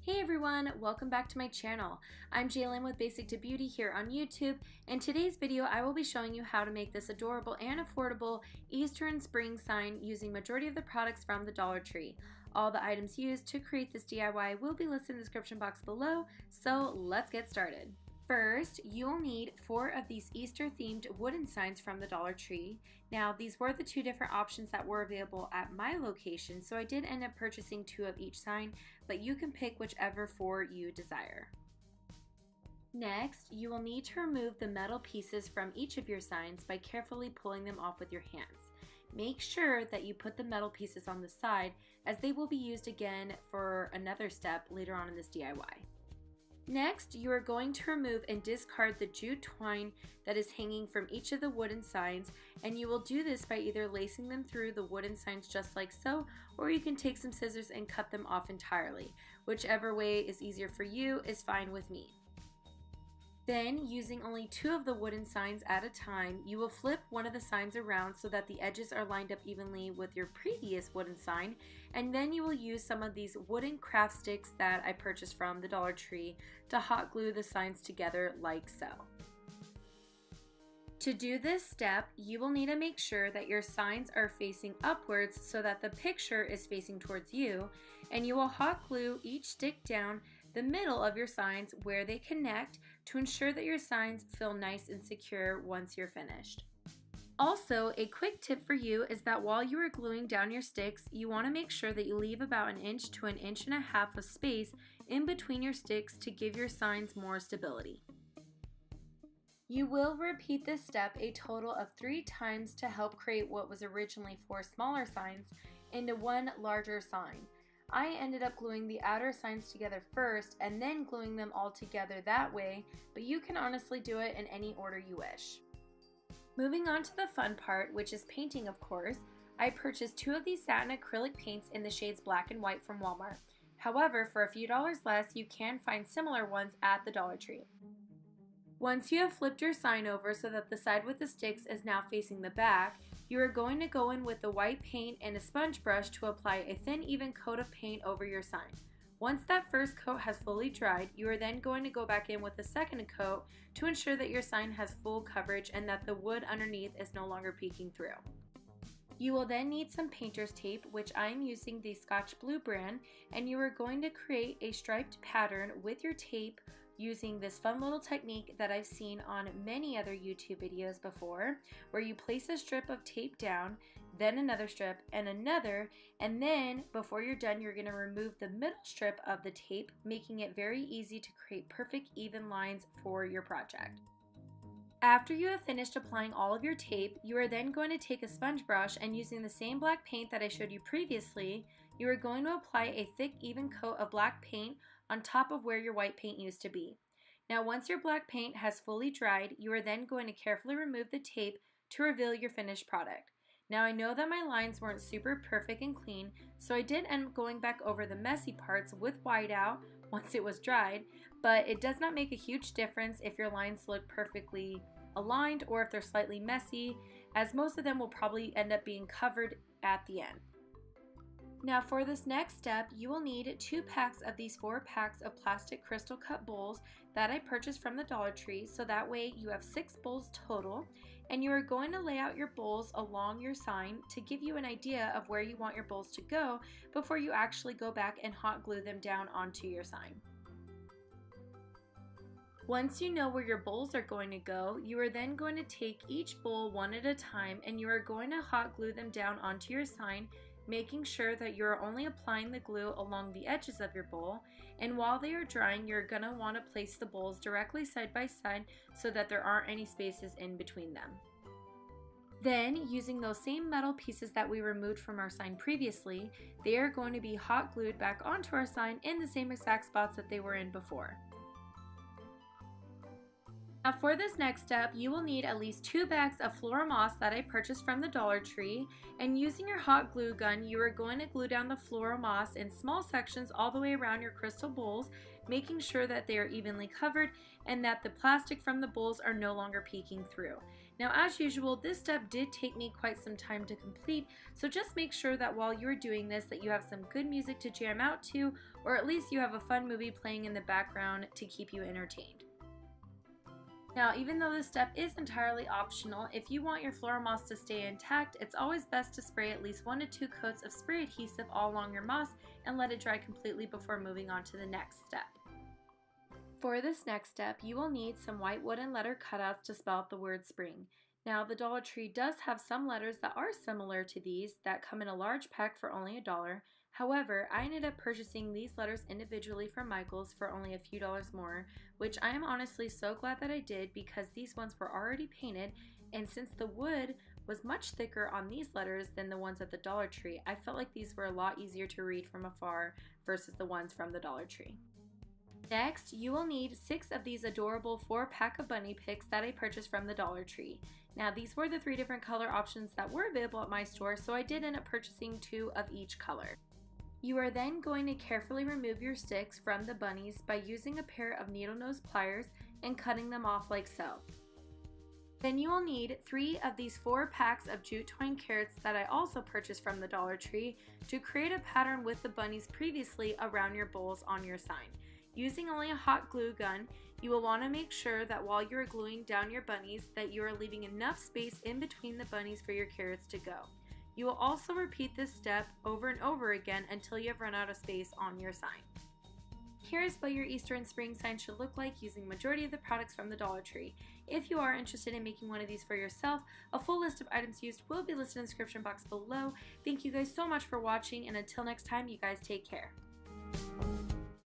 Hey everyone, welcome back to my channel. I'm Jalen with BasicToBeauty here on YouTube. In today's video, I will be showing you how to make this adorable and affordable Easter and spring sign using majority of the products from the Dollar Tree. All the items used to create this DIY will be listed in the description box below, so let's get started. First, you'll need 4 of these Easter themed wooden signs from the Dollar Tree. Now, these were the 2 different options that were available at my location, so I did end up purchasing 2 of each sign, but you can pick whichever 4 you desire. Next, you will need to remove the metal pieces from each of your signs by carefully pulling them off with your hands. Make sure that you put the metal pieces on the side, as they will be used again for another step later on in this DIY. Next, you are going to remove and discard the jute twine that is hanging from each of the wooden signs, and you will do this by either lacing them through the wooden signs just like so, or you can take some scissors and cut them off entirely. Whichever way is easier for you is fine with me. Then, using only 2 of the wooden signs at a time, you will flip one of the signs around so that the edges are lined up evenly with your previous wooden sign, and then you will use some of these wooden craft sticks that I purchased from the Dollar Tree to hot glue the signs together like so. To do this step, you will need to make sure that your signs are facing upwards so that the picture is facing towards you, and you will hot glue each stick down the middle of your signs where they connect to ensure that your signs feel nice and secure once you're finished. Also, a quick tip for you is that while you are gluing down your sticks, you want to make sure that you leave about 1 inch to 1.5 inches of space in between your sticks to give your signs more stability. You will repeat this step a total of 3 times to help create what was originally 4 smaller signs into 1 larger sign. I ended up gluing the outer signs together first and then gluing them all together that way, but you can honestly do it in any order you wish. Moving on to the fun part, which is painting of course, I purchased 2 of these satin acrylic paints in the shades black and white from Walmart. However, for a few dollars less, you can find similar ones at the Dollar Tree. Once you have flipped your sign over so that the side with the sticks is now facing the back, you are going to go in with the white paint and a sponge brush to apply a thin even coat of paint over your sign. Once that first coat has fully dried, you are then going to go back in with a second coat to ensure that your sign has full coverage and that the wood underneath is no longer peeking through. You will then need some painter's tape, which I am using the Scotch Blue brand, and you are going to create a striped pattern with your tape using this fun little technique that I've seen on many other YouTube videos before, where you place a strip of tape down, then another strip, and another, and then before you're done, you're going to remove the middle strip of the tape, making it very easy to create perfect even lines for your project. After you have finished applying all of your tape, you are then going to take a sponge brush and using the same black paint that I showed you previously, you are going to apply a thick even coat of black paint on top of where your white paint used to be. Now once your black paint has fully dried, you are then going to carefully remove the tape to reveal your finished product. Now I know that my lines weren't super perfect and clean, so I did end up going back over the messy parts with whiteout once it was dried, but it does not make a huge difference if your lines look perfectly aligned or if they're slightly messy, as most of them will probably end up being covered at the end. Now for this next step, you will need 2 packs of these 4 packs of plastic crystal cut bowls that I purchased from the Dollar Tree, so that way you have 6 bowls total, and you are going to lay out your bowls along your sign to give you an idea of where you want your bowls to go before you actually go back and hot glue them down onto your sign. Once you know where your bowls are going to go, you are then going to take each bowl one at a time and you are going to hot glue them down onto your sign, making sure that you're only applying the glue along the edges of your bowl, and while they are drying, you're going to want to place the bowls directly side by side so that there aren't any spaces in between them. Then, using those same metal pieces that we removed from our sign previously, they are going to be hot glued back onto our sign in the same exact spots that they were in before. Now for this next step, you will need at least 2 bags of Floral moss that I purchased from the Dollar Tree, and using your hot glue gun, you are going to glue down the Floral moss in small sections all the way around your crystal bowls, making sure that they are evenly covered and that the plastic from the bowls are no longer peeking through. Now, as usual, this step did take me quite some time to complete, so just make sure that while you're doing this that you have some good music to jam out to, or at least you have a fun movie playing in the background to keep you entertained. Now, even though this step is entirely optional, if you want your floral moss to stay intact, it's always best to spray at least 1 to 2 coats of spray adhesive all along your moss and let it dry completely before moving on to the next step. For this next step, you will need some white wooden letter cutouts to spell out the word spring. Now, the Dollar Tree does have some letters that are similar to these that come in a large pack for only $1. However, I ended up purchasing these letters individually from Michael's for only a few dollars more, which I am honestly so glad that I did because these ones were already painted, and since the wood was much thicker on these letters than the ones at the Dollar Tree, I felt like these were a lot easier to read from afar versus the ones from the Dollar Tree. Next, you will need 6 of these adorable 4-pack of bunny pics that I purchased from the Dollar Tree. Now, these were the 3 different color options that were available at my store, so I did end up purchasing 2 of each color. You are then going to carefully remove your sticks from the bunnies by using a pair of needle nose pliers and cutting them off like so. Then you will need 3 of these 4 packs of Jute Twine carrots that I also purchased from the Dollar Tree to create a pattern with the bunnies previously around your bowls on your sign. Using only a hot glue gun, you will want to make sure that while you are gluing down your bunnies that you are leaving enough space in between the bunnies for your carrots to go. You will also repeat this step over and over again until you have run out of space on your sign. Here's what your Easter and spring sign should look like using majority of the products from the Dollar Tree. If you are interested in making one of these for yourself, a full list of items used will be listed in the description box below. Thank you guys so much for watching, and until next time, you guys take care.